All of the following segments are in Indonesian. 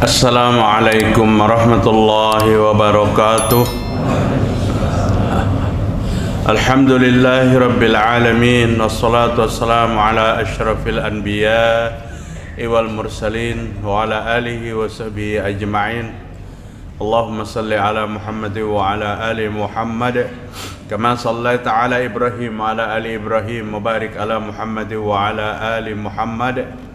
Assalamualaikum warahmatullahi wabarakatuh. Alhamdulillahi rabbil alamin, wassalatu wassalamu ala asyrafil anbiya wal mursalin wa ala alihi wa sahbihi ajma'in. Allahumma salli ala Muhammad wa ala ali Muhammad kama sallaita ala Ibrahim wa ala ali Ibrahim, mubarik ala Muhammad wa ala ali Muhammad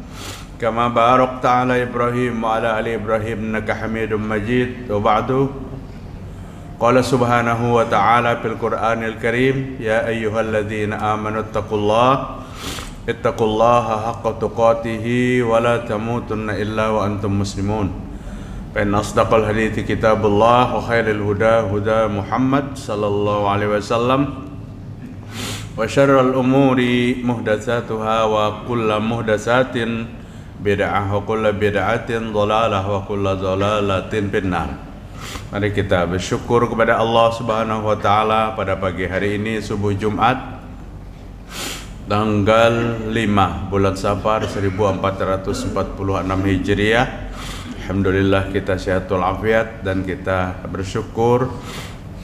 kama barakta ala Ibrahim wa ala ali Ibrahim innaka Hamidum Majid. Wa ba'du. Qala subhanahu wa ta'ala fil Qur'anil Karim, ya ayyuhalladzina amanu ittaqullaha haqqa tuqatih wa la tamutunna illa wa antum muslimun. Fa inna asdaqal hadithi kitabullah wa khairil huda huda Muhammad sallallahu alaihi wasallam. Wa syarrul umuri muhdatsatuha wa kullu muhdatsatin bid'ah wa kullu bid'atin dhalalah wa kullu dhalalatin finnar. Mari kita bersyukur kepada Allah Subhanahu wa taala pada pagi hari ini, subuh Jumat tanggal 5 bulan Safar 1446 Hijriah. Alhamdulillah kita sehatul afiat dan kita bersyukur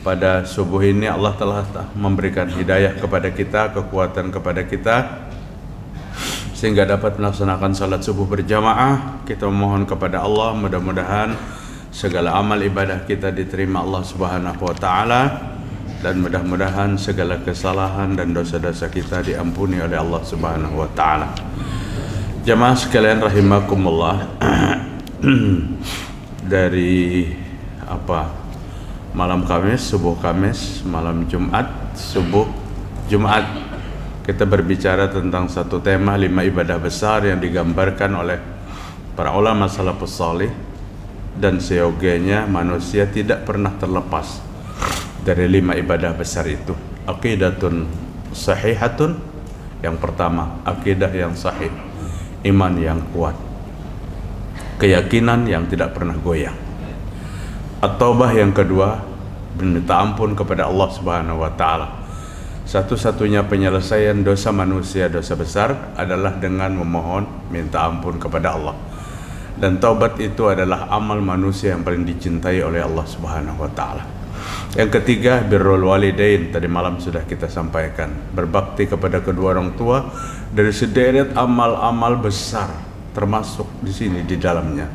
pada subuh ini Allah telah memberikan hidayah kepada kita, kekuatan kepada kita sehingga dapat melaksanakan salat subuh berjamaah. Kita memohon kepada Allah mudah-mudahan segala amal ibadah kita diterima Allah Subhanahu wa taala dan mudah-mudahan segala kesalahan dan dosa-dosa kita diampuni oleh Allah Subhanahu wa taala. Jamaah sekalian rahimakumullah, dari malam Kamis, subuh Kamis, malam Jumat, subuh Jumat, kita berbicara tentang satu tema 5 ibadah besar yang digambarkan oleh para ulama salafus salih, dan seyogianya manusia tidak pernah terlepas dari 5 ibadah besar itu. Aqidatun sahihatun, yang pertama akidah yang sahih, iman yang kuat, keyakinan yang tidak pernah goyang. At-taubah yang kedua, minta ampun kepada Allah Subhanahu wa taala. Satu-satunya penyelesaian dosa manusia, dosa besar, adalah dengan memohon minta ampun kepada Allah. Dan taubat itu adalah amal manusia yang paling dicintai oleh Allah Subhanahu wa taala. Yang ketiga, birrul walidain, tadi malam sudah kita sampaikan, berbakti kepada kedua orang tua dari sederet amal-amal besar, termasuk di sini di dalamnya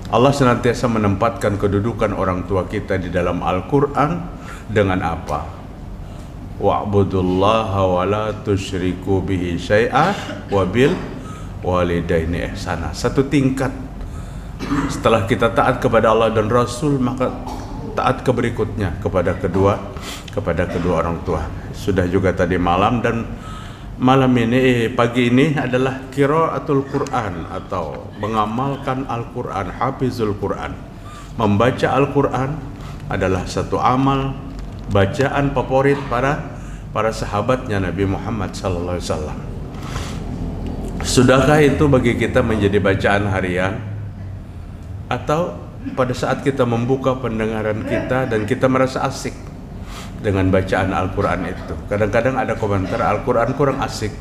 Allah senantiasa menempatkan kedudukan orang tua kita di dalam Al-Qur'an dengan apa? Wa'budullaha wa la tusyriku bihi syai'a wa bil walidaini ihsana. Satu tingkat setelah kita taat kepada Allah dan Rasul, maka taat ke berikutnya kepada kedua orang tua. Sudah juga tadi malam, dan malam ini pagi ini adalah qiraatul Quran atau mengamalkan Al-Quran, hafizul Quran. Membaca Al-Quran adalah satu amal bacaan favorit para sahabatnya Nabi Muhammad sallallahu alaihi wasallam. Sudahkah itu bagi kita menjadi bacaan harian, atau pada saat kita membuka pendengaran kita dan kita merasa asik dengan bacaan Al-Quran itu? Kadang-kadang ada komentar Al-Quran kurang asik,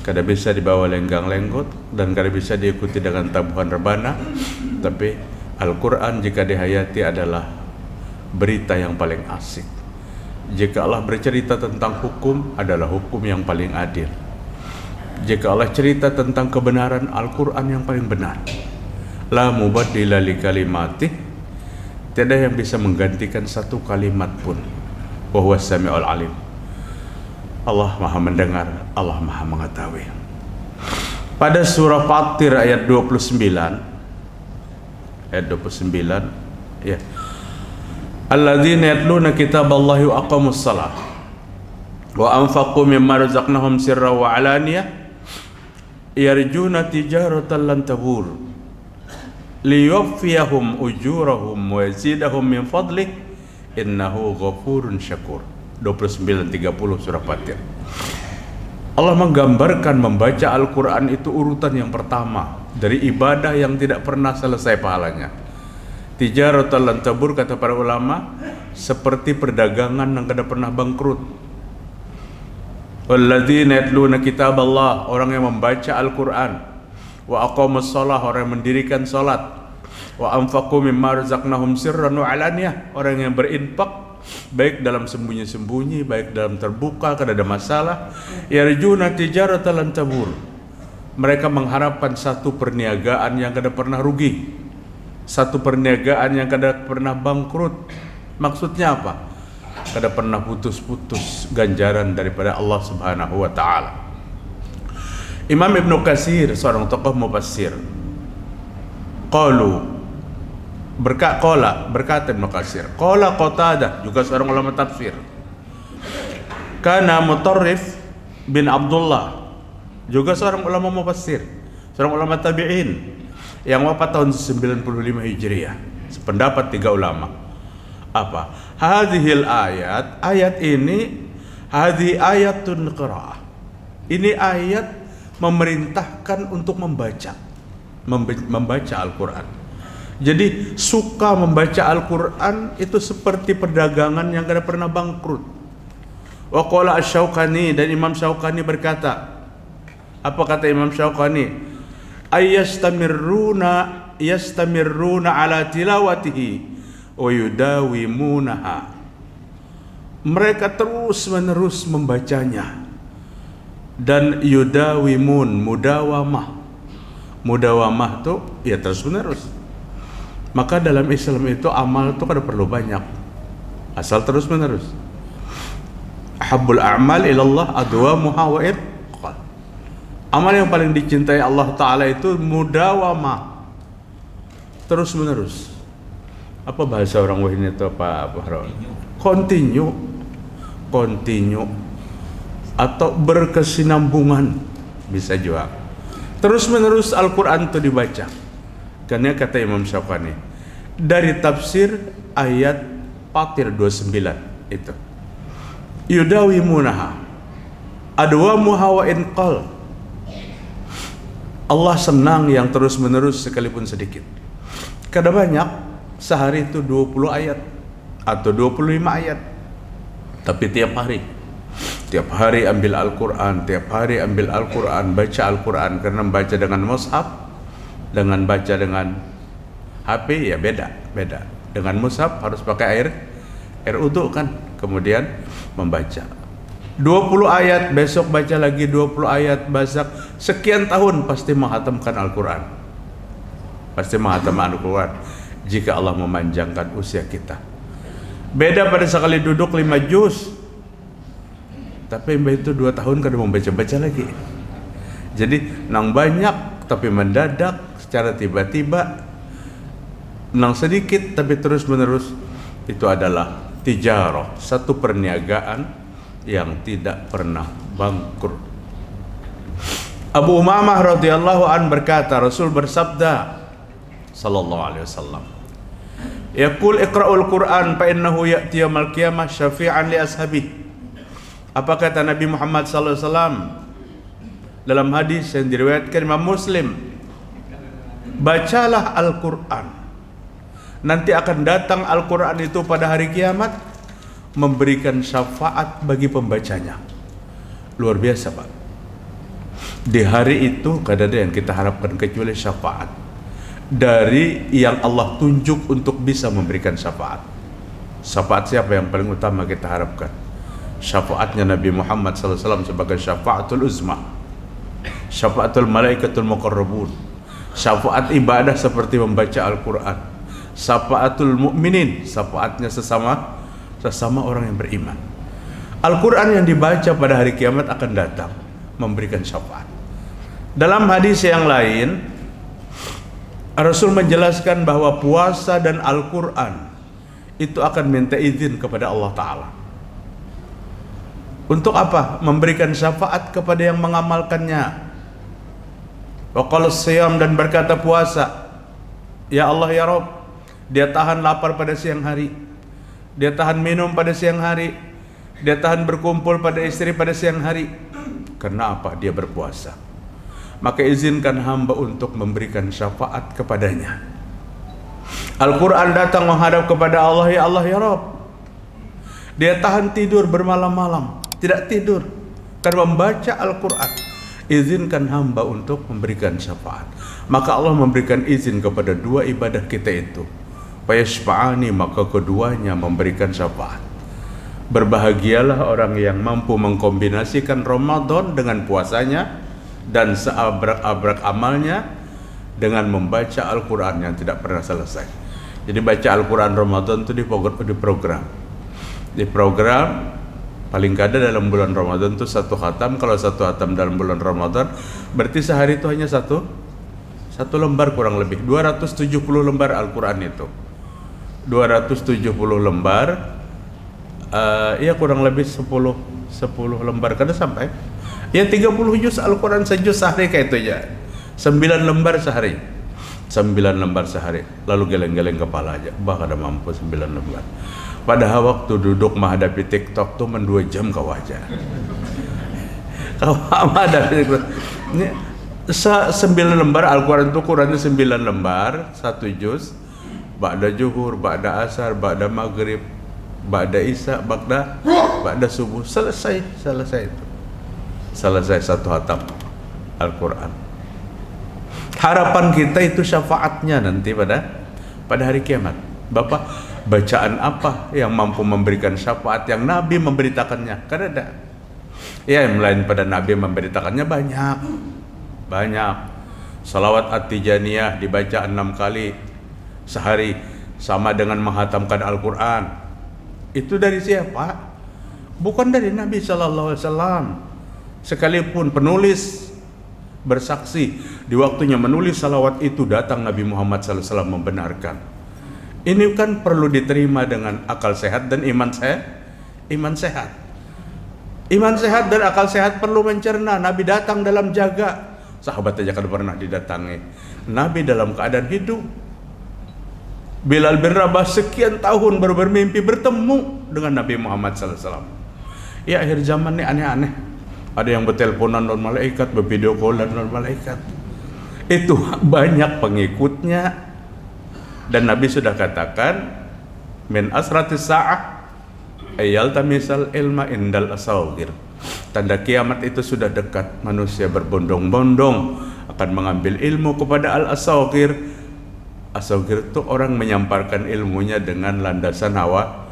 kadang bisa dibawa lenggang-lenggot dan kadang bisa diikuti dengan tabuhan rebana. Tapi Al-Quran jika dihayati adalah berita yang paling asik. Jika Allah bercerita tentang hukum, adalah hukum yang paling adil. Jika Allah cerita tentang kebenaran, Al-Quran yang paling benar. La mubaddila li kalimatih, tiada yang bisa menggantikan satu kalimat pun. Wa huwas samiul alim. Allah Maha mendengar, Allah Maha mengetahui. Pada surah Fatir ayat 29, ya. Alladzina yatluna kitaballahi wa aqamus shalah wa anfaqu mimma razaqnahum sirran wa alaniyah yarjuna tijaratan lan tabur liyuwaffiyahum ujurahum wa yazidahum min fadlih innahu ghafurun syakur. 29-30 surah Fatir. Allah menggambarkan membaca Al-Quran itu urutan yang pertama dari ibadah yang tidak pernah selesai pahalanya. Tijaratan lan tabur, kata para ulama, seperti perdagangan yang tidak pernah bangkrut. Walladzina yatluna kitaballah, orang yang membaca Al-Quran, wa aqamus shalah, orang yang mendirikan salat, Wa anfaqu mimma razaqnahum sirran wa alaniyah. Orang yang berinfak baik dalam sembunyi-sembunyi, baik dalam terbuka kada ada masalah. Yarjuna tijaratan lan tabur. Mereka mengharapkan satu perniagaan yang kada pernah rugi, satu perniagaan yang kada pernah bangkrut. Maksudnya apa? Kada pernah putus-putus ganjaran daripada Allah Subhanahu wa taala. Imam Ibnu Katsir, seorang tokoh mufassir, berkata Ibnu Katsir, qala Qatadah, juga seorang ulama tafsir, kana Mutarrif bin Abdullah, juga seorang ulama mufassir, seorang ulama tabi'in yang wafat tahun 95 Hijriah. Sependapat tiga ulama. Apa? Hadhil ayat ini, hadhi ayatun qira'ah. Ini ayat memerintahkan untuk membaca Al-Quran. Jadi suka membaca Al-Quran itu seperti perdagangan yang tidak pernah bangkrut. Wa qala Asy-Syaukani, dan Imam Syaukani berkata, apa kata Imam Syaukani? Yastamirruna ala tilawatihi wa yudawimunaha. Mereka terus menerus membacanya. Dan yudawimun, mudawamah itu ya terus menerus. Maka dalam Islam itu amal itu kada perlu banyak, asal terus menerus. Habbul a'mal ilallah adwamuha wa itqal. Amal yang paling dicintai Allah Ta'ala itu mudawamah, terus menerus. Apa bahasa orang Wahid itu apa? Continue atau berkesinambungan, bisa juga. Terus menerus Al-Quran itu dibaca. Karena kata Imam Syaukani, dari tafsir ayat Fatir 29 itu, yudawimunaha adwamuha wa inqal. Allah senang yang terus menerus sekalipun sedikit. Kada banyak, sehari itu 20 ayat atau 25 ayat, tapi tiap hari ambil Al-Quran, baca Al-Quran. Karena membaca dengan mushaf dengan baca dengan HP ya beda. Dengan mushaf harus pakai air uduk kan, kemudian membaca 20 ayat, besok baca lagi 20 ayat, basak sekian tahun pasti menghatamkan Al-Quran. Jika Allah memanjangkan usia kita. Beda pada sekali duduk 5 juz, tapi itu 2 tahun kada mau baca lagi. Jadi nang banyak tapi mendadak, secara tiba-tiba, nang sedikit tapi terus menerus, itu adalah tijarah, satu perniagaan yang tidak pernah bangkrut. Abu Umamah radhiyallahu an berkata, Rasul bersabda sallallahu alaihi wasallam, yaqul iqra'ul Qur'an fa innahu ya'ti yaumil qiyamah syafi'an li ashabihi. Apa kata Nabi Muhammad sallallahu alaihi wasallam dalam hadis yang diriwayatkan Imam Muslim? Bacalah Al-Quran, nanti akan datang Al-Quran itu pada hari kiamat memberikan syafaat bagi pembacanya. Luar biasa, Pak. Di hari itu kada ada yang kita harapkan kecuali syafaat dari yang Allah tunjuk untuk bisa memberikan syafaat. Syafaat siapa yang paling utama kita harapkan? Syafaatnya Nabi Muhammad SAW sebagai syafaatul uzma, syafaatul malaikatul muqarrabun, syafaat ibadah seperti membaca Al-Quran, syafaatul mu'minin, syafaatnya sesama orang yang beriman. Al-Quran yang dibaca pada hari kiamat akan datang memberikan syafaat. Dalam hadis yang lain, Rasul menjelaskan bahwa puasa dan Al-Quran itu akan minta izin kepada Allah Ta'ala. Untuk apa? Memberikan syafaat kepada yang mengamalkannya. Wa qala siyam, dan berkata puasa, ya Allah ya Rabb, dia tahan lapar pada siang hari, dia tahan minum pada siang hari, dia tahan berkumpul pada istri pada siang hari. Karena apa? Dia berpuasa. Maka izinkan hamba untuk memberikan syafaat kepadanya. Al-Quran datang menghadap kepada Allah, ya Allah ya Rabb, dia tahan tidur bermalam-malam, tidak tidur karena membaca Al-Quran. Izinkan hamba untuk memberikan syafaat. maka Allah memberikan izin kepada dua ibadah kita itu. Fayashfa'ani, maka keduanya memberikan syafaat. Berbahagialah orang yang mampu mengkombinasikan Ramadan dengan puasanya dan seabrak-abrak amalnya dengan membaca Al-Quran yang tidak pernah selesai. Jadi baca Al-Quran Ramadan itu di program paling kada dalam bulan Ramadan itu 1 khatam. Kalau 1 khatam dalam bulan Ramadan berarti sehari itu hanya satu lembar kurang lebih. 270 lembar Al-Quran itu 270 lembar, ya kurang lebih 10 lembar kada sampai, ya 30 juz Al-Quran sejuz sehari kayak itu aja. 9 lembar sehari, 9 lembar sehari. Lalu geleng-geleng kepala aja, bah kada mampu 9 lembar. Padahal waktu duduk menghadapi TikTok tuh 2 jam kau aja. Kau menghadapi TikTok ini 9 lembar Al-Quran itu ukurannya 9 lembar, 1 juz. Ba'da zuhur, ba'da asar, ba'da maghrib, ba'da isya, ba'da subuh, selesai itu. Selesai 1 khatam Al-Quran. Harapan kita itu syafaatnya nanti pada hari kiamat. Bapak, bacaan apa yang mampu memberikan syafaat yang Nabi memberitakannya? Kan ada. Ya, yang lain pada Nabi memberitakannya banyak. Salawat At-Tijaniyah dibaca 6 kali sehari sama dengan menghatamkan Al-Quran. Itu dari siapa? Bukan dari Nabi Sallallahu Alaihi Wasallam. Sekalipun penulis bersaksi di waktunya menulis salawat itu datang Nabi Muhammad Sallallahu Alaihi Wasallam membenarkan. Ini kan perlu diterima dengan akal sehat dan iman sehat. Iman sehat dan akal sehat perlu mencerna. Nabi datang dalam jaga, sahabat aja kan pernah didatangi. Nabi dalam keadaan hidup. Bilal bin Rabah sekian tahun baru bermimpi bertemu dengan Nabi Muhammad SAW. Ya, akhir zaman ini aneh-aneh. Ada yang berteleponan dengan malaikat, bervideo callan dengan malaikat. Itu banyak pengikutnya. Dan Nabi sudah katakan, min asratis sa'ah ayal tamisal ilma indal asawgir. Tanda kiamat itu sudah dekat. Manusia berbondong-bondong akan mengambil ilmu kepada al-asawgir. Asawgir itu orang menyampaikan ilmunya dengan landasan hawa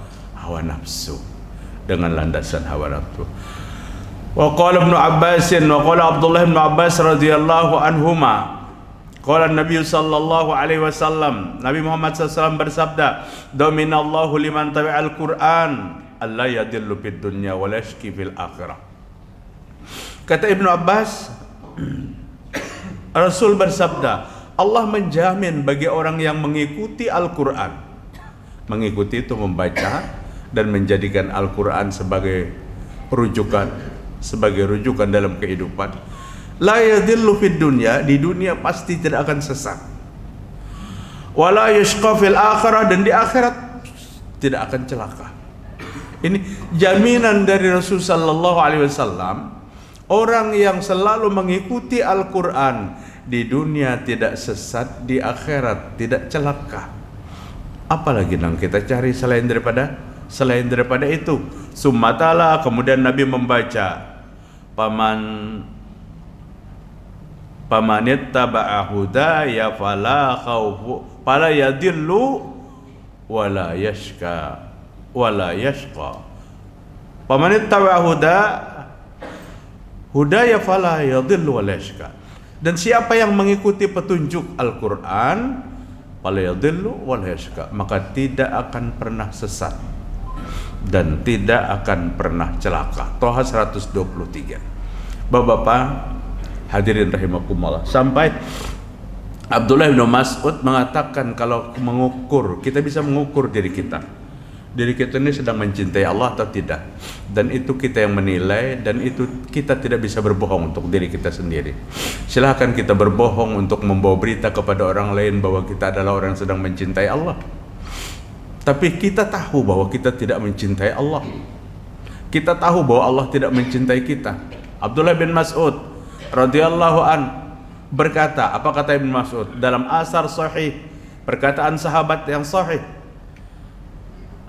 nafsu. Dengan landasan hawa nafsu. Wa qala Ibnu Abbas wa qala Abdullah bin Abbas radhiyallahu anhuma. Qala Nabi sallallahu alaihi wasallam, Nabi Muhammad SAW bersabda, "Dominallahu liman tabi'al Qur'an alla yadillu fid dunya wa la yashki fil akhirah." Kata Ibnu Abbas, Rasul bersabda, Allah menjamin bagi orang yang mengikuti Al-Quran. Mengikuti itu membaca dan menjadikan Al-Quran sebagai rujukan dalam kehidupan. La yadhillu fid dunya, di dunia pasti tidak akan sesat. Wala yashqa fil akhirah, dan di akhirat tidak akan celaka. Ini jaminan dari Rasul sallallahu alaihi wasallam. Orang yang selalu mengikuti Al-Quran di dunia tidak sesat, di akhirat tidak celaka. Apalagi yang kita cari selain daripada itu. Summatala, kemudian Nabi membaca, pamanittaba'a hudaya fala yadillu wala yashqa. Pamanittaba'a hudaya fala yadillu wala yashqa. Dan siapa yang mengikuti petunjuk Al-Quran, fala yadillu wala yashqa, maka tidak akan pernah sesat dan tidak akan pernah celaka. Toha 123. Bapak-bapak hadirin rahimakumullah, sampai Abdullah bin Mas'ud mengatakan kalau mengukur, kita bisa mengukur diri kita ini sedang mencintai Allah atau tidak, dan itu kita yang menilai, dan itu kita tidak bisa berbohong untuk diri kita sendiri. Silahkan kita berbohong untuk membawa berita kepada orang lain bahwa kita adalah orang yang sedang mencintai Allah, tapi kita tahu bahwa kita tidak mencintai Allah. Kita tahu bahwa Allah tidak mencintai kita. Abdullah bin Mas'ud radhiyallahu an berkata, apa kata Ibn Mas'ud dalam asar sahih, perkataan sahabat yang sahih,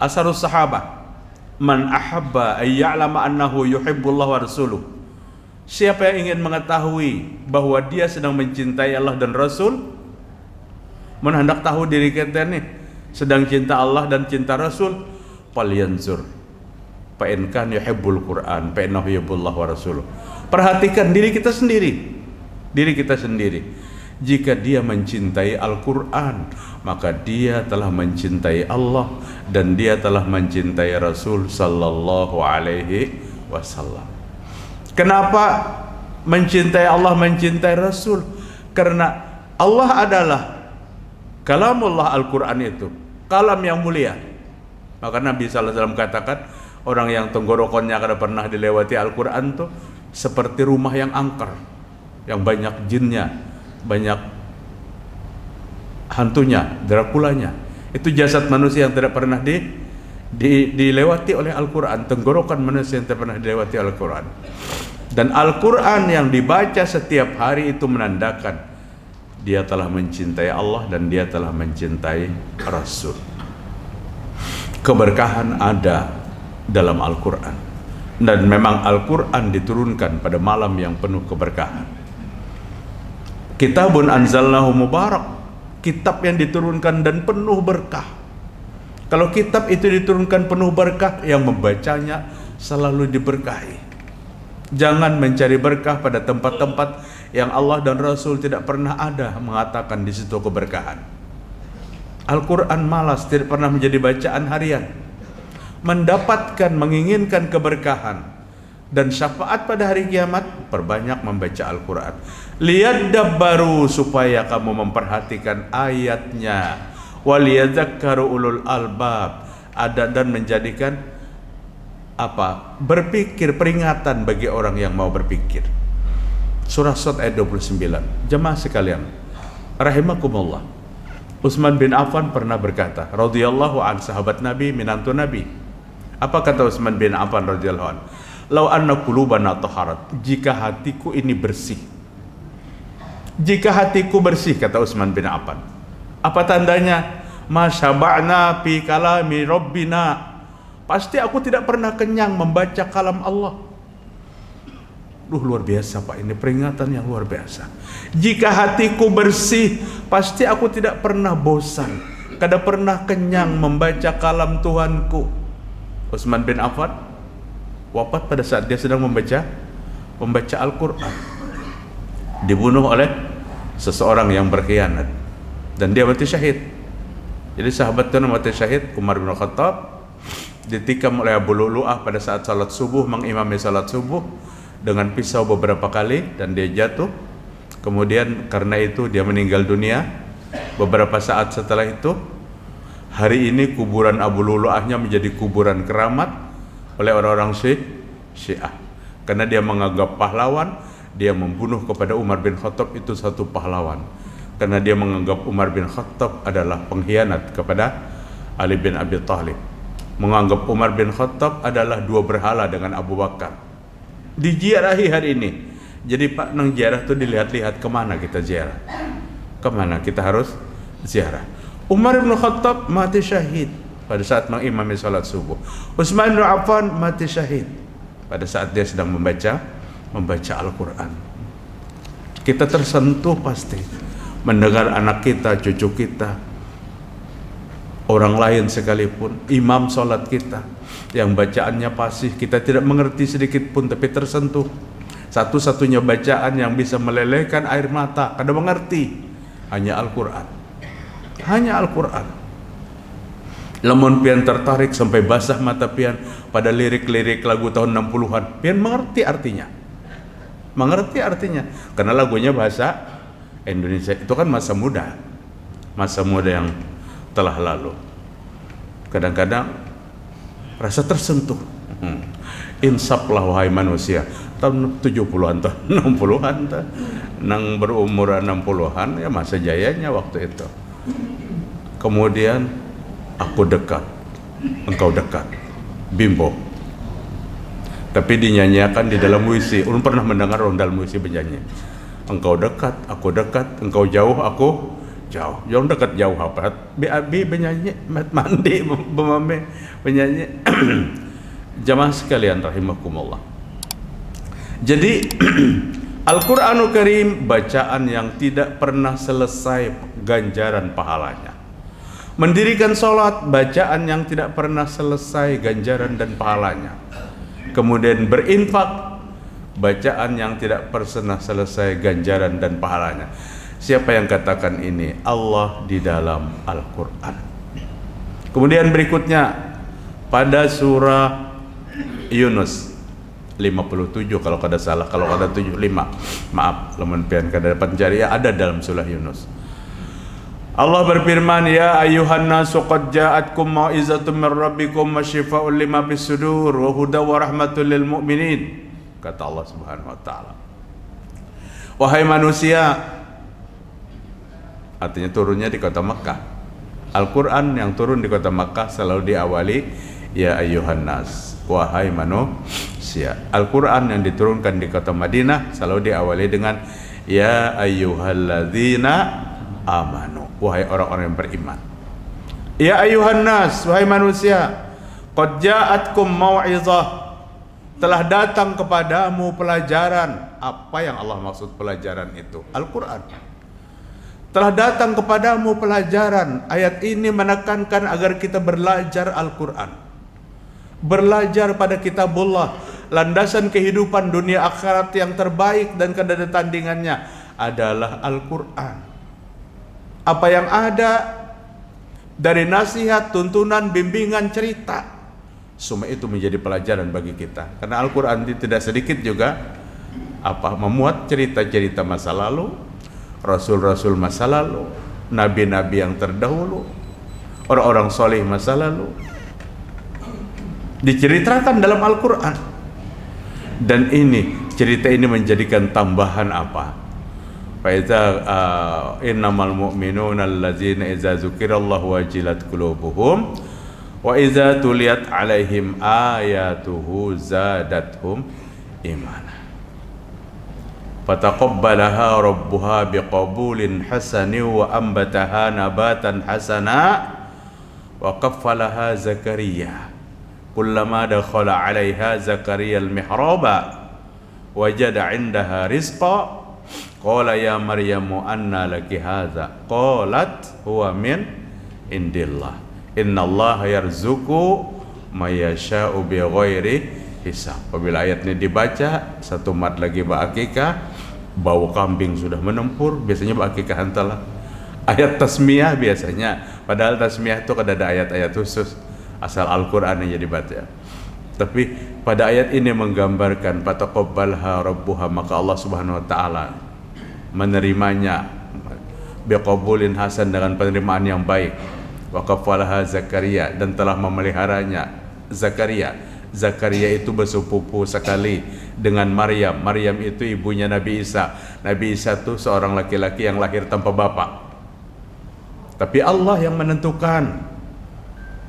asarus sahabah, man ahabba ay ya'lama annahu yuhibbullah wa rasuluh Siapa yang ingin mengetahui bahwa dia sedang mencintai Allah dan Rasul, hendak tahu diri kita nih sedang cinta Allah dan cinta Rasul, falyanzur fa in kan yuhibbul Qur'an fa innahu yuhibbullah wa rasuluh. Perhatikan diri kita sendiri. Diri kita sendiri. Jika dia mencintai Al-Qur'an, maka dia telah mencintai Allah dan dia telah mencintai Rasul sallallahu alaihi wasallam. Kenapa mencintai Allah, mencintai Rasul? Karena Allah adalah kalamullah, Al-Quran itu kalam yang mulia. Maka Nabi SAW katakan, orang yang tenggorokannya kada pernah dilewati Al-Quran tuh seperti rumah yang angker, yang banyak jinnya, banyak hantunya, Draculanya. Itu jasad manusia yang tidak pernah dilewati oleh Al-Quran, tenggorokan manusia yang tidak pernah dilewati Al-Quran. Dan Al-Quran yang dibaca setiap hari itu menandakan dia telah mencintai Allah dan dia telah mencintai Rasul. Keberkahan ada dalam Al-Quran, dan memang Al-Quran diturunkan pada malam yang penuh keberkahan. Kitabun anzalnahu mubarak, kitab yang diturunkan dan penuh berkah. Kalau kitab itu diturunkan penuh berkah, yang membacanya selalu diberkahi. Jangan mencari berkah pada tempat-tempat yang Allah dan Rasul tidak pernah ada mengatakan di situ keberkahan. Al-Quran malas, tidak pernah menjadi bacaan harian. Mendapatkan, menginginkan keberkahan dan syafaat pada hari kiamat, perbanyak membaca Al-Quran. Liyadabbaru, supaya kamu memperhatikan ayatnya. Waliyadzakkaru ulul albab, ada dan menjadikan berpikir, peringatan bagi orang yang mau berpikir. Surah Shad ayat 29. Jemaah sekalian rahimakumullah, Utsman bin Affan pernah berkata, radhiyallahu an, sahabat Nabi, menantu Nabi. Apa kata Utsman bin Affan radhiyallahu an? Lau anna qulubana taharat, jika hatiku ini bersih. Jika hatiku bersih, kata Utsman bin Affan, apa tandanya? Masyaba'na fi kalami rabbina, pasti aku tidak pernah kenyang membaca kalam Allah. Luar biasa Pak, ini peringatan yang luar biasa. Jika hatiku bersih, pasti aku tidak pernah bosan, kada pernah kenyang membaca kalam Tuhanku. Utsman bin Affan wafat pada saat dia sedang membaca Al-Quran. Dibunuh oleh seseorang yang berkhianat dan dia mati syahid. Jadi sahabat itu mati syahid, Umar bin Khattab, ditikam oleh Abu Lu'lu'ah pada saat salat subuh, mengimami salat subuh dengan pisau beberapa kali dan dia jatuh. Kemudian karena itu dia meninggal dunia. Beberapa saat setelah itu, hari ini kuburan Abu Lu'lu'ahnya menjadi kuburan keramat oleh orang-orang Syiah. Karena dia menganggap pahlawan, dia membunuh kepada Umar bin Khattab itu satu pahlawan. Karena dia menganggap Umar bin Khattab adalah pengkhianat kepada Ali bin Abi Thalib. Menganggap Umar bin Khattab adalah dua berhala dengan Abu Bakar. Diziarahi hari ini. Jadi Pak, nang ziarah itu dilihat-lihat kemana kita ziarah, kemana kita harus ziarah. Umar bin Khattab mati syahid pada saat mengimami salat subuh. Utsman bin Affan mati syahid pada saat dia sedang membaca Al-Quran. Kita tersentuh pasti mendengar anak kita, cucu kita, orang lain sekalipun, imam sholat kita yang bacaannya fasih, kita tidak mengerti sedikit pun tapi tersentuh. Satu-satunya bacaan yang bisa melelehkan air mata, kada mengerti, hanya Al-Quran. Hanya Al-Quran. Lamun pian tertarik sampai basah mata pian pada lirik-lirik lagu tahun 60-an, pian mengerti artinya. Mengerti artinya karena lagunya bahasa Indonesia. Itu kan masa muda yang telah lalu. Kadang-kadang rasa tersentuh. Insaplah wahai manusia, tahun 70-an, tahun 60-an, nang berumur 60-an ya masa jayanya waktu itu. Kemudian aku dekat, engkau dekat, Bimbo. Tapi dinyanyikan di dalam puisi. Ulun pernah mendengar orang dalam puisi bernyanyi, engkau dekat, aku dekat, engkau jauh, aku jauh. Yang dekat jauh apa? Abi bernyanyi, mandi bernyanyi. Jamaah sekalian rahimakumullah. Jadi Al-Qur'anul Karim bacaan yang tidak pernah selesai ganjaran pahalanya. Mendirikan sholat, bacaan yang tidak pernah selesai ganjaran dan pahalanya. Kemudian berinfak, bacaan yang tidak pernah selesai ganjaran dan pahalanya. Siapa yang katakan ini? Allah di dalam Al-Quran. Kemudian berikutnya pada surah Yunus 57 kalau kada salah, kalau kada 75, maaf, lemon pian kada dapat mencari, ada dalam surah Yunus. Allah berfirman, ya ayuhan nasu qad ja'atkum mau'izatun min rabbikum wa shifaa'un lima fis sudur wa huda wa rahmatul lil mu'minin, kata Allah Subhanahu wa taala. Wahai manusia, artinya turunnya di kota Makkah. Al-Qur'an yang turun di kota Makkah selalu diawali ya ayuhan nas, wahai manusia. Al-Qur'an yang diturunkan di kota Madinah selalu diawali dengan ya ayyuhalladzina amanu, wahai orang-orang yang beriman. Ya ayuhan nas, wahai manusia, qad ja'atkum mau'izah, telah datang kepadamu pelajaran. Apa yang Allah maksud pelajaran itu? Al-Quran. Telah datang kepadamu pelajaran. Ayat ini menekankan agar kita belajar Al-Quran, belajar pada kitabullah, landasan kehidupan dunia akhirat yang terbaik dan kada ada tandingannya adalah Al-Quran. Apa yang ada dari nasihat, tuntunan, bimbingan, cerita, semua itu menjadi pelajaran bagi kita. Karena Al-Quran tidak sedikit juga memuat cerita-cerita masa lalu, rasul-rasul masa lalu, nabi-nabi yang terdahulu, orang-orang soleh masa lalu, diceritakan dalam Al-Quran. Dan ini, cerita ini menjadikan tambahan apa? Faiza innamal mu'minuna allazina idza dzukirallahu wajilat qulubuhum wa idza tuliyat alaihim ayatuhu zadathum imana. Fataqabbalaha rabbuha biqabulin hasanin wa ambataha nabatan hasana wa qaffalaha Zakaria. Kullama dakhala 'alaiha Zakaria al-mihraba wajada 'indaha rizqa qala ya Maryamu anna laki hadza qalat huwa min indillah innallaha yarzuqu may yasha'u bighairi hisab. Apabila ayat ini dibaca, satu mat lagi ba'akikah, bau kambing sudah menempur, biasanya ba'akikah hantalah. Ayat tasmiyah biasanya, padahal tasmiyah itu kada ada ayat-ayat khusus, asal Al-Quran yang dibaca. Tapi pada ayat ini menggambarkan fataqabbalha rabbuha, maka Allah Subhanahu wa taala menerimanya biqabulin hasan, dengan penerimaan yang baik. Wa kafalaha Zakaria, dan telah memeliharanya Zakaria. Zakaria itu bersepupu sekali dengan Maryam. Maryam itu ibunya Nabi Isa. Nabi Isa itu seorang laki-laki yang lahir tanpa bapak. Tapi Allah yang menentukan.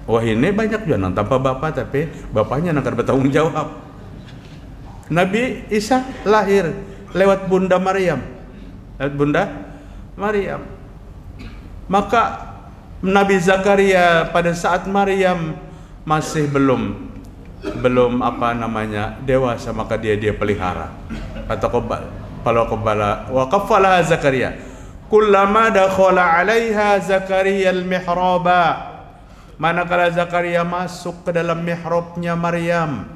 Wah, ini banyak juga nang tanpa bapak, tapi bapaknya nang bertanggung jawab. Nabi Isa lahir lewat bunda Maryam. Lewat bunda Maryam. Maka Nabi Zakaria pada saat Maryam masih belum dewasa, maka dia pelihara. Wa qaffala Zakaria kullama dakhala 'alaiha Zakaria al-mihraba, manakala Zakaria masuk ke dalam mihrabnya Maryam.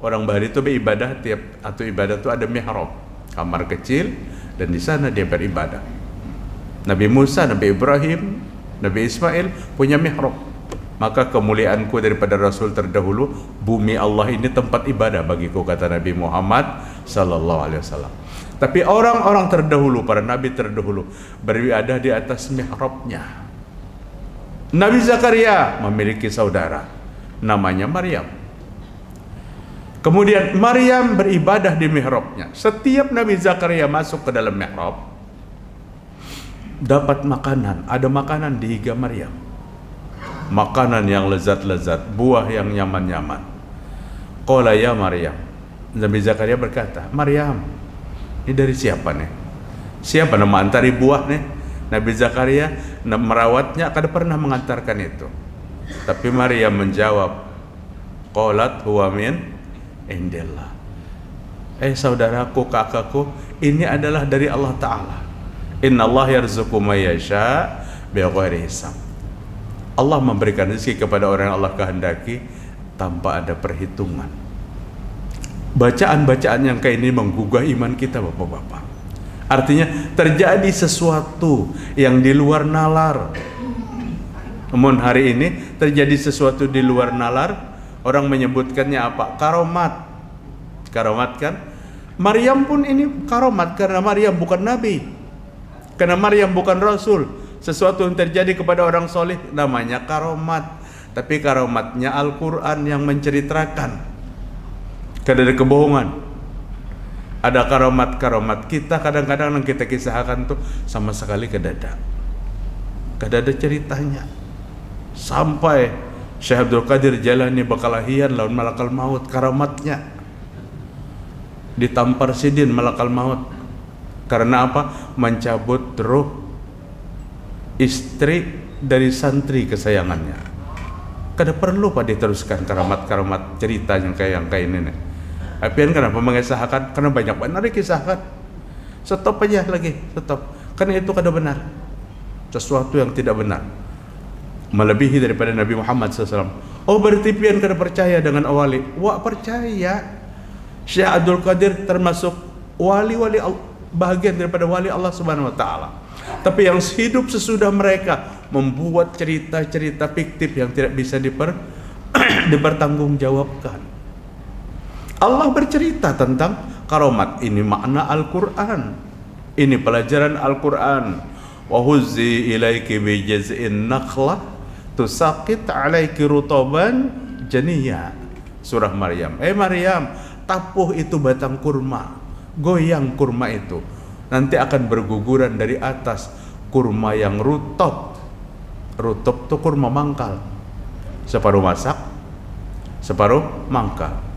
Orang Bahari itu beribadah, atau ibadah itu ada mihrab, kamar kecil, dan di sana dia beribadah. Nabi Musa, Nabi Ibrahim, Nabi Ismail punya mihrab. Maka kemuliaanku daripada Rasul terdahulu, bumi Allah ini tempat ibadah bagiku, kata Nabi Muhammad sallallahu alaihi wasallam. Tapi orang-orang terdahulu, para nabi terdahulu, beribadah di atas mihrabnya. Nabi Zakaria memiliki saudara namanya Maryam. Kemudian Maryam beribadah di mihrabnya. Setiap Nabi Zakaria masuk ke dalam mihrab, dapat makanan, ada makanan di higa Maryam. Makanan yang lezat-lezat, buah yang nyaman-nyaman. Qala ya Maryam, Nabi Zakaria berkata, Maryam, ini dari siapa nih? Siapa nama antari buah nih? Nabi Zakaria merawatnya, kada pernah mengantarkan itu. Tapi Maryam menjawab, qalat huwa min indillah. saudaraku, kakakku, ini adalah dari Allah Ta'ala. Innallaha yarzuqu may yasha bighairi hisab. Allah memberikan rezeki kepada orang yang Allah kehendaki tanpa ada perhitungan. Bacaan-bacaan yang kayak ini menggugah iman kita, Bapak-bapak. Artinya terjadi sesuatu yang di luar nalar. Namun hari ini terjadi sesuatu di luar nalar, orang menyebutkannya apa? Karomat. Karomat kan? Maryam pun ini karomat karena Maryam bukan nabi. Karena Maryam bukan rasul. Sesuatu yang terjadi kepada orang soleh namanya karomat. Tapi karomatnya Al-Quran yang menceritakan. Kada ada kebohongan. Ada karomat-karomat kita kadang-kadang yang kita kisahkan tuh sama sekali kada ada ceritanya. Sampai Syekh Abdul Qadir Jalani Bakalahian lawan malakal maut, karomatnya ditampar sidin malakal maut. Karena apa? Mencabut ruh istri dari santri kesayangannya. Kada perlu Pak diteruskan karamat-karamat cerita yang kayak ini nih. Apian kenapa mengisahkan? Karena banyak benar dikisahkan. Stop aja lagi, stop. Karena itu kada benar. Sesuatu yang tidak benar. Melebihi daripada Nabi Muhammad SAW. Oh berarti pian kada percaya dengan wali? Wah percaya. Syekh Abdul Qadir termasuk wali-wali bahagian daripada wali Allah Subhanahu Wa Taala. Tapi yang hidup sesudah mereka membuat cerita-cerita fiktif yang tidak bisa dipertanggungjawabkan. Allah bercerita tentang karomat. Ini makna Al-Quran. Ini pelajaran Al-Quran. Wa huzzi ilaiki bi jaz'in nakhlah tusaqit 'alaiki rutaban janiyya. Surah Maryam. Maryam, tapuh itu batang kurma. Goyang kurma itu. Nanti akan berguguran dari atas kurma yang rutop. Rutop itu kurma mangkal. Separuh masak, separuh mangkal.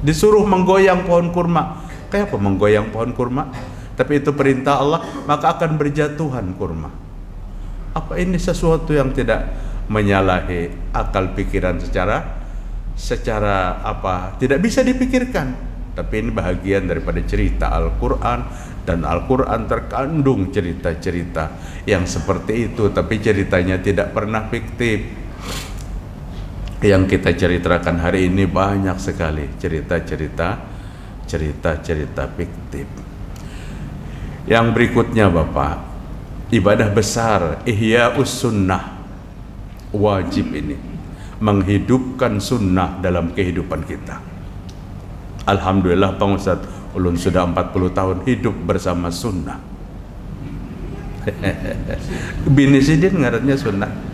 Disuruh menggoyang pohon kurma. Kayak apa menggoyang pohon kurma? Tapi itu perintah Allah, maka akan berjatuhan kurma. Apa ini sesuatu yang tidak menyalahi akal pikiran secara apa? Tidak bisa dipikirkan. Tapi ini bahagian daripada cerita Al-Quran. Dan Al-Quran terkandung cerita-cerita yang seperti itu. Tapi ceritanya tidak pernah fiktif. Yang kita ceritakan hari ini banyak sekali cerita-cerita fiktif. Yang berikutnya Bapak, ibadah besar Ihya'us Sunnah. Wajib ini menghidupkan sunnah dalam kehidupan kita. Alhamdulillah Pak Ustadz, ulun sudah 40 tahun hidup bersama sunnah. Bini sidin ngarannya sunnah.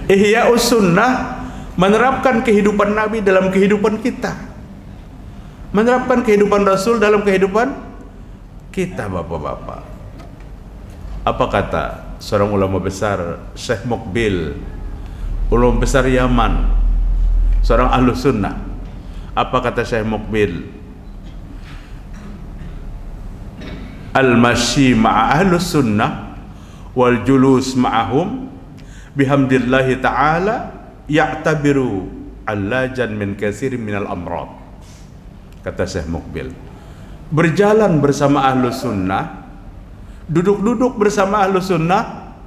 Ihya'us Sunnah menerapkan kehidupan Nabi dalam kehidupan kita. Menerapkan kehidupan Rasul dalam kehidupan kita, Bapak-bapak. Apa kata seorang ulama besar, Syekh Muqbil, ulama besar Yaman, seorang ahlu sunnah. Apa kata Syekh Muqbil? Al-mashi ma'a ahlu sunnah wal julus ma'ahum bihamdillahi ta'ala ya'tabiru allajan min katsirin minal amrad. Kata Syekh Muqbil, berjalan bersama ahlu sunnah, duduk-duduk bersama ahlu sunnah,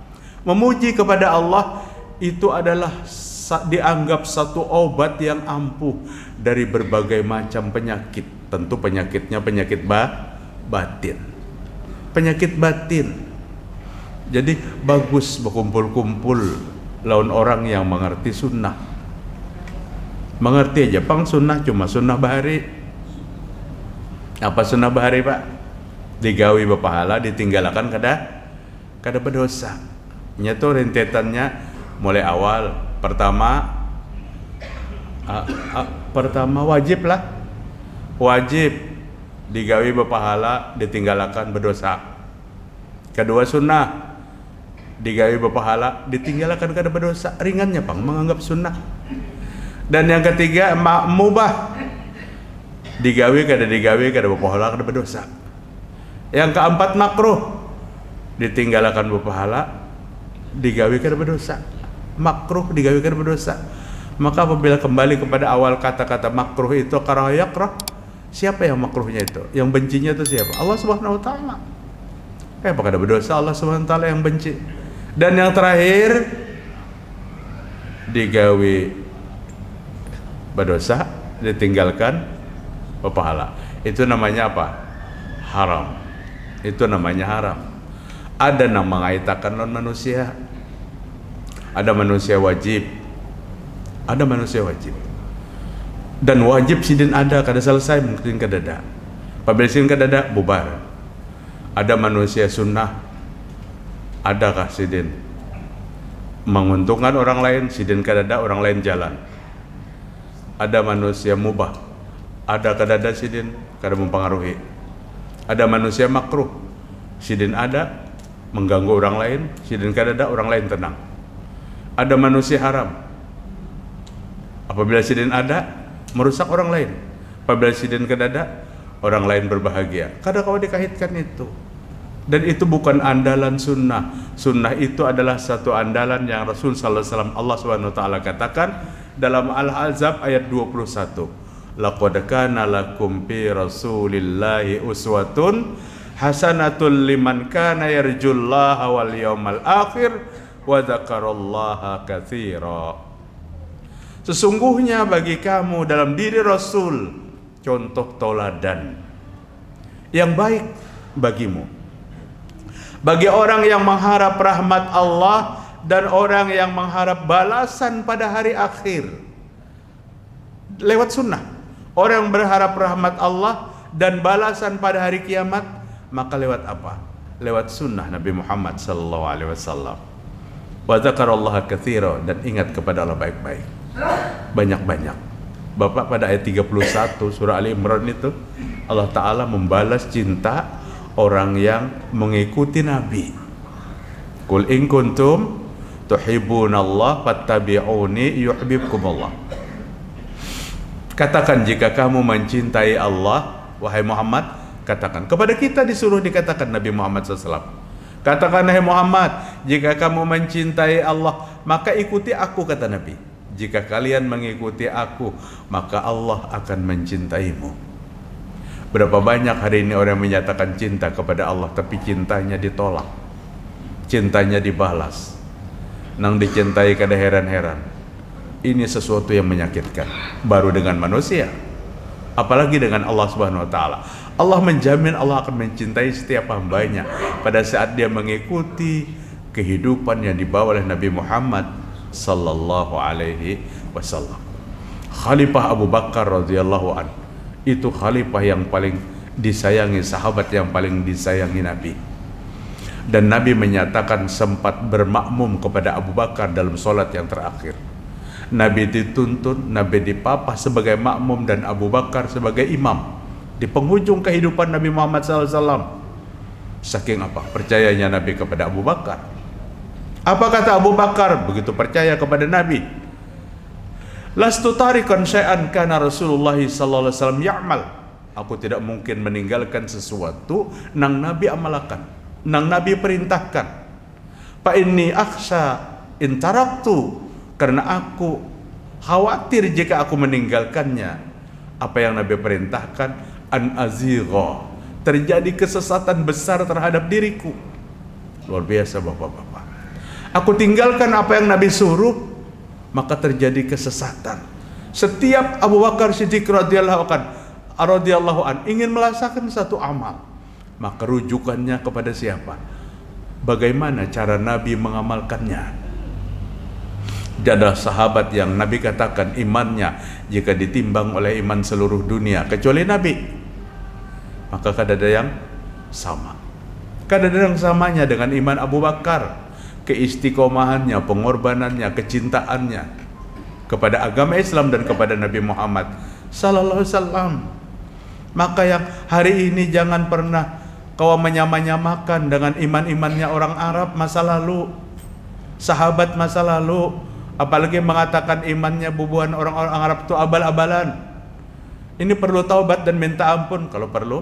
memuji kepada Allah, itu adalah dianggap satu obat yang ampuh dari berbagai macam penyakit. Tentu penyakitnya penyakit batin. Penyakit batin. Jadi bagus berkumpul-kumpul lawan orang yang mengerti sunnah. Mengerti aja pang sunnah cuma sunnah bahari. Apa sunnah bahari Pak? Digawi berpahala, ditinggalkan kada berdosa. Nyatu rentetannya mulai awal. Pertama wajib lah. Wajib digawi berpahala, ditinggalkan berdosa. Kedua sunnah, digawe berpahala, ditinggalkan kada berdosa. Ringannya Pang menganggap sunnah. Dan yang ketiga mubah, digawe kada berpahala, kada berdosa. Yang keempat makruh, ditinggalkan berpahala, digawe kada berdosa. Makruh digawe kada berdosa. Maka apabila kembali kepada awal kata-kata makruh itu karena yakrah, Siapa yang makruhnya itu? Yang bencinya itu siapa? Allah Subhanahu wa taala. Apakah ada berdosa Allah Subhanahu wa taala yang benci? Dan yang terakhir, digawe berdosa, ditinggalkan pahala. Itu namanya apa? Haram. Itu namanya haram. Ada nama ngaitakan non manusia. Ada manusia wajib. Ada manusia wajib. Dan wajib sidin ada kada selesai mungkin kadada. Apabila sidin kadada bubar. Ada manusia sunnah. Adakah sidin menguntungkan orang lain, sidin kadada orang lain jalan. Ada manusia mubah. Ada kadada sidin kada mempengaruhi. Ada manusia makruh. Sidin ada mengganggu orang lain, sidin kadada orang lain tenang. Ada manusia haram. Apabila sidin ada merusak orang lain. Apabila sidin kadada orang lain berbahagia. Kadang kau dikaitkan itu. Dan itu bukan andalan sunnah. Sunnah itu adalah satu andalan yang Rasul sallallahu alaihi wasallam Allah Subhanahu wa taala katakan dalam Al-Ahzab ayat 21. Laqad kana lakum fi Rasulillahi uswatun hasanatul liman kana yarjullaha wal yawmal akhir wa dzakarallaha katsira. Sesungguhnya bagi kamu dalam diri Rasul contoh teladan yang baik bagimu, bagi orang yang mengharap rahmat Allah dan orang yang mengharap balasan pada hari akhir lewat sunnah. Orang yang berharap rahmat Allah dan balasan pada hari kiamat, maka lewat apa? Lewat sunnah Nabi Muhammad sallallahu alaihi wasallam. Wa dzakarallaha katsira, dan ingat kepada Allah baik-baik, banyak-banyak. Bapak pada ayat 31 surah Ali Imran itu Allah Ta'ala membalas cinta orang yang mengikuti Nabi. Qul in kuntum tuhibbunallah fattabi'uni yuhibbukumullah. Katakan jika kamu mencintai Allah, wahai Muhammad, katakan. Kepada kita disuruh dikatakan Nabi Muhammad SAW. Katakan, wahai Muhammad, jika kamu mencintai Allah, maka ikuti aku, kata Nabi. Jika kalian mengikuti aku, maka Allah akan mencintaimu. Berapa banyak hari ini orang menyatakan cinta kepada Allah, tapi cintanya ditolak, cintanya dibalas. Nang dicintai kada heran-heran. Ini sesuatu yang menyakitkan. Baru dengan manusia, apalagi dengan Allah Subhanahu wa taala. Allah menjamin Allah akan mencintai setiap hambanya pada saat dia mengikuti kehidupan yang dibawa oleh Nabi Muhammad sallallahu alaihi wasallam. Khalifah Abu Bakar radhiyallahu an, itu khalifah yang paling disayangi, sahabat yang paling disayangi Nabi. Dan Nabi menyatakan sempat bermakmum kepada Abu Bakar dalam solat yang terakhir. Nabi dituntun, Nabi dipapah sebagai makmum dan Abu Bakar sebagai imam di penghujung kehidupan Nabi Muhammad SAW. Saking apa? Percayanya Nabi kepada Abu Bakar. Apa kata Abu Bakar begitu percaya kepada Nabi? Lastu tarikan syai'an kana Rasulullah sallallahu alaihi wasallam ya'mal. Aku tidak mungkin meninggalkan sesuatu nang Nabi amalkan, nang Nabi perintahkan. Fa inni akhsha in taraktu, karena aku khawatir jika aku meninggalkannya apa yang Nabi perintahkan, an azigha, terjadi kesesatan besar terhadap diriku. Luar biasa Bapak-bapak. Aku tinggalkan apa yang Nabi suruh, maka terjadi kesesatan. Setiap Abu Bakar Siddiq radhiyallahu an ingin melaksanakan satu amal, maka rujukannya kepada siapa? Bagaimana cara Nabi mengamalkannya? Ada sahabat yang Nabi katakan imannya jika ditimbang oleh iman seluruh dunia kecuali Nabi, maka kada ada yang sama. Kada ada yang samanya dengan iman Abu Bakar, keistiqomahannya, pengorbanannya, kecintaannya kepada agama Islam dan kepada Nabi Muhammad sallallahu alaihi wasallam. Maka yang hari ini jangan pernah kau menyamakan dengan iman-imannya orang Arab masa lalu, sahabat masa lalu. Apalagi mengatakan imannya bubuhan orang-orang Arab itu abal-abalan. Ini perlu taubat dan minta ampun. Kalau perlu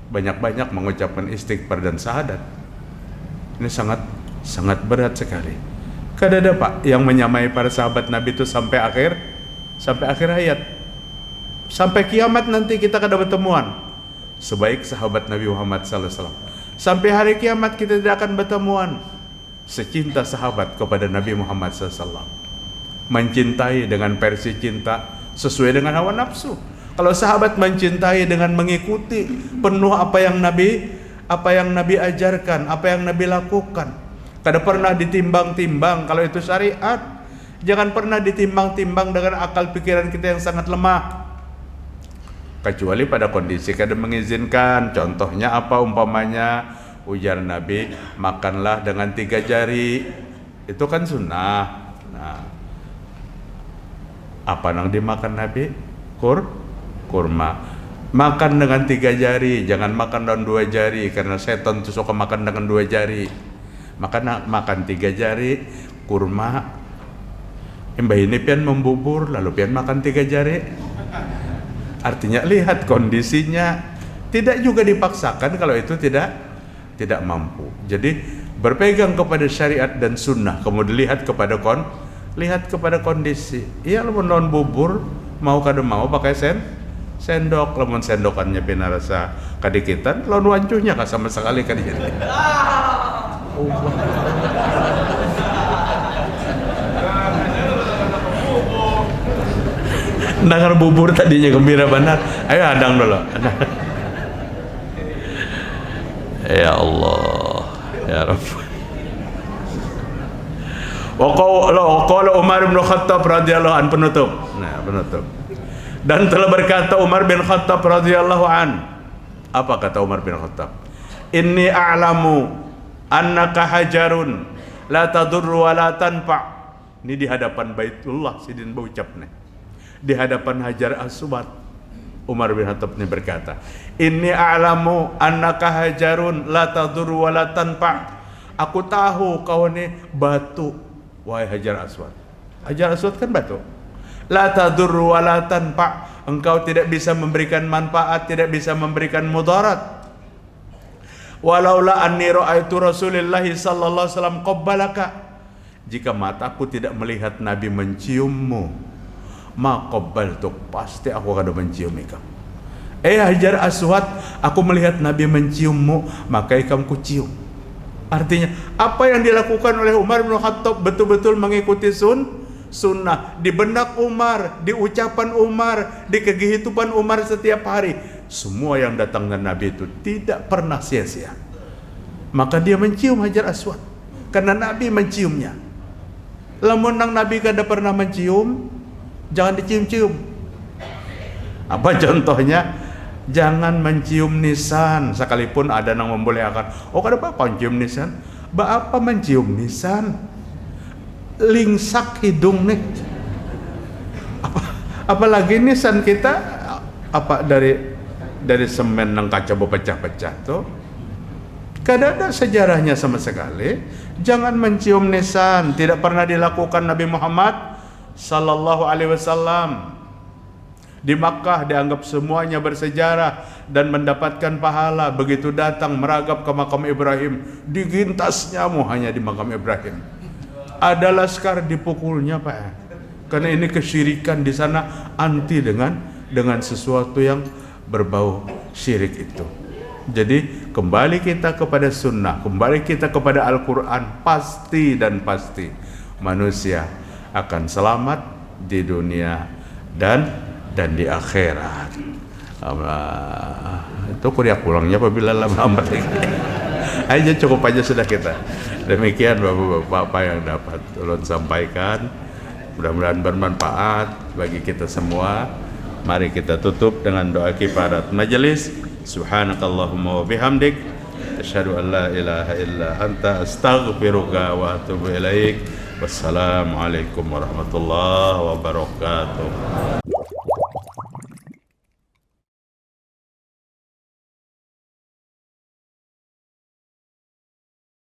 banyak-banyak mengucapkan istighfar dan syahadat. Ini sangat berat sekali. Kada ada Pak yang menyamai para sahabat Nabi itu sampai akhir hayat. Sampai kiamat nanti kita akan bertemuan sebaik sahabat Nabi Muhammad SAW. Sampai hari kiamat kita tidak akan bertemuan secinta sahabat kepada Nabi Muhammad SAW. Mencintai dengan versi cinta sesuai dengan hawa nafsu. Kalau sahabat mencintai dengan mengikuti penuh apa yang Nabi ajarkan, apa yang Nabi lakukan. Kada pernah ditimbang-timbang kalau itu syariat. Jangan pernah ditimbang-timbang dengan akal pikiran kita yang sangat lemah. Kecuali pada kondisi kada mengizinkan. Contohnya apa umpamanya? Ujar Nabi, makanlah dengan 3 jari. Itu kan sunnah. Nah, apa yang dimakan Nabi? Kurma. Makan dengan 3 jari, jangan makan dengan 2 jari, karena setan itu suka makan dengan 2 jari. Makan 3 jari, kurma. Mbah ini pian membubur, lalu pian makan 3 jari. Artinya lihat kondisinya. Tidak juga dipaksakan kalau itu tidak mampu. Jadi berpegang kepada syariat dan sunnah, kemudian lihat kepada kondisi. Iya, lamun non bubur mau kada mau pakai sendok, lamun sendokannya pina rasa kadikitan, lawan wancuhnya ka sama sekali kada jadi. Dengar bubur tadinya gembira benar. Ayo adang dulu. Ya Allah, ya Rabb. Wa qala Umar bin Khattab radhiyallahu an, penutup. Dan telah berkata Umar bin Khattab radhiyallahu an. Apa kata Umar bin Khattab? Inni a'lamu annaka hajarun la tadurru wa la tanfa'. Ini di hadapan Baitullah sidin baucap nih. Di hadapan Hajar Aswad, Umar bin Khattab ini berkata, inni a'lamu annaka hajarun la tadurru wa la tanfa'. Aku tahu kau ini batu, wahai Hajar Aswad. Hajar Aswad kan batu. La tadurru wa la tanfa'. Engkau tidak bisa memberikan manfaat, tidak bisa memberikan mudarat. Walaula anni ra'aitu Rasulullah sallallahu alaihi wasallam qabbalaka. Jika mataku tidak melihat Nabi menciummu, ma qabbaltuk, pasti aku akan mencium ikam. Hajar Aswad, aku melihat Nabi menciummu, maka ikam ku cium. Artinya apa yang dilakukan oleh Umar bin Khattab betul-betul mengikuti sunnah. Di benak Umar, di ucapan Umar, di kehidupan Umar setiap hari, semua yang datang dari Nabi itu tidak pernah sia-sia. Maka dia mencium Hajar Aswad karena Nabi menciumnya. Lamun nang Nabi kada pernah mencium, jangan dicium-cium. Apa contohnya? Jangan mencium nisan, sekalipun ada yang membolehkan. Oh, kada apa mencium nisan? Apa mencium nisan? Lingsak hidung nih. Apalagi nisan kita apa dari semen yang kaca berpecah-pecah tuh. Kada ada sejarahnya sama sekali. Jangan mencium nisan, tidak pernah dilakukan Nabi Muhammad sallallahu alaihi wasallam. Di Makkah dianggap semuanya bersejarah dan mendapatkan pahala. Begitu datang meragap ke makam Ibrahim, digintasnya hanya di makam Ibrahim. Ada laskar dipukulnya, Pak. Karena ini kesyirikan di sana, anti dengan sesuatu yang berbau syirik itu. Jadi kembali kita kepada sunnah, kembali kita kepada Al-Quran, pasti dan pasti manusia akan selamat di dunia dan di akhirat. Itu kuliah pulangnya apabila lambat. Aja cukup aja sudah kita. Demikian Bapak-bapak apa yang dapat ulun sampaikan. Mudah-mudahan bermanfaat bagi kita semua. Mari kita tutup dengan doa kifarat majelis. Subhanakallahumma wa bihamdik, asyhadu an la ilaha illa anta, astaghfiruka wa atubu ilaik. Wassalamualaikum warahmatullahi wabarakatuh.